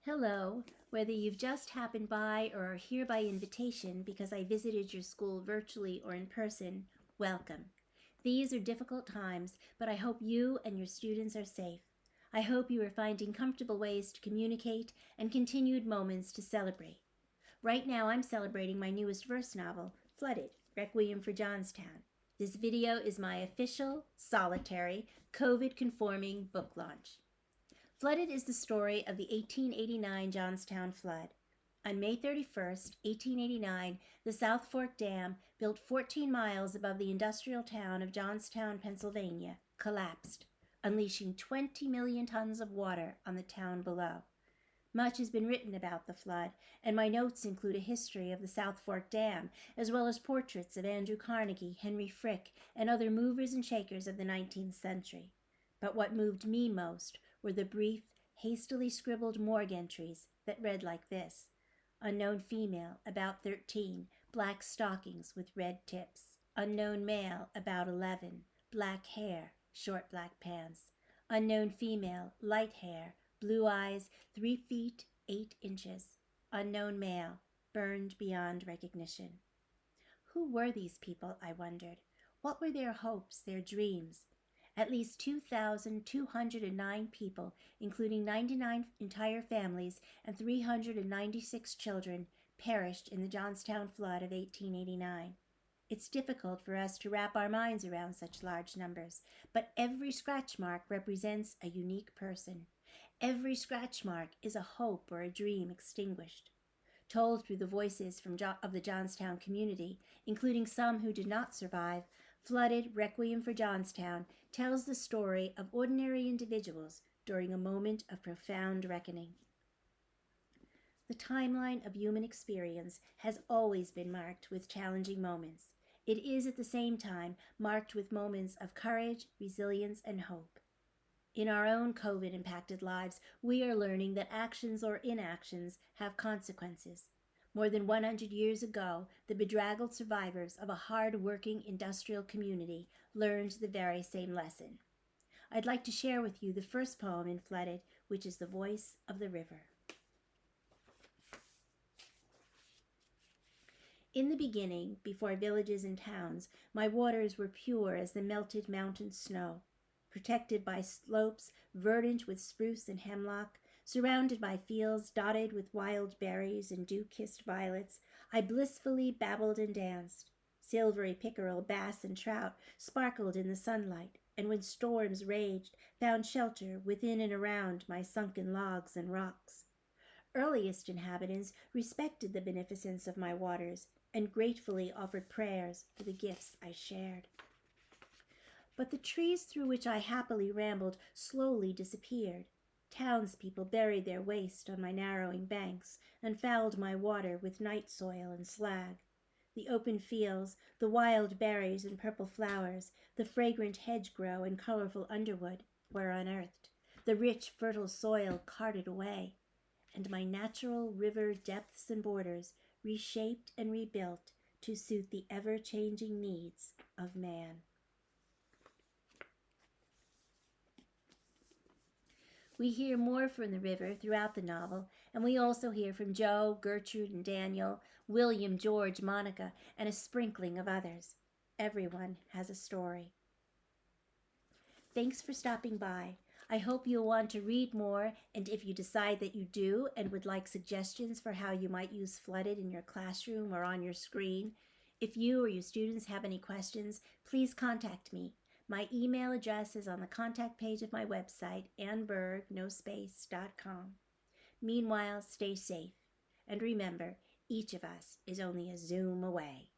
Hello, whether you've just happened by or are here by invitation because I visited your school virtually or in person, welcome. These are difficult times, but I hope you and your students are safe. I hope you are finding comfortable ways to communicate and continued moments to celebrate. Right now, I'm celebrating my newest verse novel, Flooded, Requiem for Johnstown. This video is my official, solitary, COVID-conforming book launch. Flooded is the story of the 1889 Johnstown flood. On May 31st, 1889, the South Fork Dam, built 14 miles above the industrial town of Johnstown, Pennsylvania, collapsed, unleashing 20 million tons of water on the town below. Much has been written about the flood, and my notes include a history of the South Fork Dam, as well as portraits of Andrew Carnegie, Henry Frick, and other movers and shakers of the 19th century. But what moved me most were the brief, hastily scribbled morgue entries that read like this: unknown female, about 13, black stockings with red tips. Unknown male, about 11, black hair, short black pants. Unknown female, light hair, blue eyes, 3 feet 8 inches. Unknown male, burned beyond recognition. Who were these people, I wondered? What were their hopes, their dreams? At least 2,209 people, including 99 entire families and 396 children, perished in the Johnstown flood of 1889. It's difficult for us to wrap our minds around such large numbers, but every scratch mark represents a unique person. Every scratch mark is a hope or a dream extinguished. Told through the voices of the Johnstown community, including some who did not survive, Flooded, Requiem for Johnstown tells the story of ordinary individuals during a moment of profound reckoning. The timeline of human experience has always been marked with challenging moments. It is at the same time marked with moments of courage, resilience, and hope. In our own COVID-impacted lives, we are learning that actions or inactions have consequences. More than 100 years ago, the bedraggled survivors of a hard-working industrial community learned the very same lesson. I'd like to share with you the first poem in Flooded, which is The Voice of the River. In the beginning, before villages and towns, my waters were pure as the melted mountain snow, protected by slopes verdant with spruce and hemlock, surrounded by fields dotted with wild berries and dew-kissed violets. I blissfully babbled and danced. Silvery pickerel, bass, and trout sparkled in the sunlight, and when storms raged, found shelter within and around my sunken logs and rocks. Earliest inhabitants respected the beneficence of my waters and gratefully offered prayers for the gifts I shared. But the trees through which I happily rambled slowly disappeared. Townspeople buried their waste on my narrowing banks and fouled my water with night soil and slag. The open fields, the wild berries and purple flowers, the fragrant hedgerow and colorful underwood were unearthed, the rich, fertile soil carted away, and my natural river depths and borders reshaped and rebuilt to suit the ever-changing needs of man. We hear more from the river throughout the novel, and we also hear from Joe, Gertrude, and Daniel, William, George, Monica, and a sprinkling of others. Everyone has a story. Thanks for stopping by. I hope you'll want to read more, and if you decide that you do and would like suggestions for how you might use Flooded in your classroom or on your screen, if you or your students have any questions, please contact me. My email address is on the contact page of my website, annberg.com. Meanwhile, stay safe. And remember, each of us is only a Zoom away.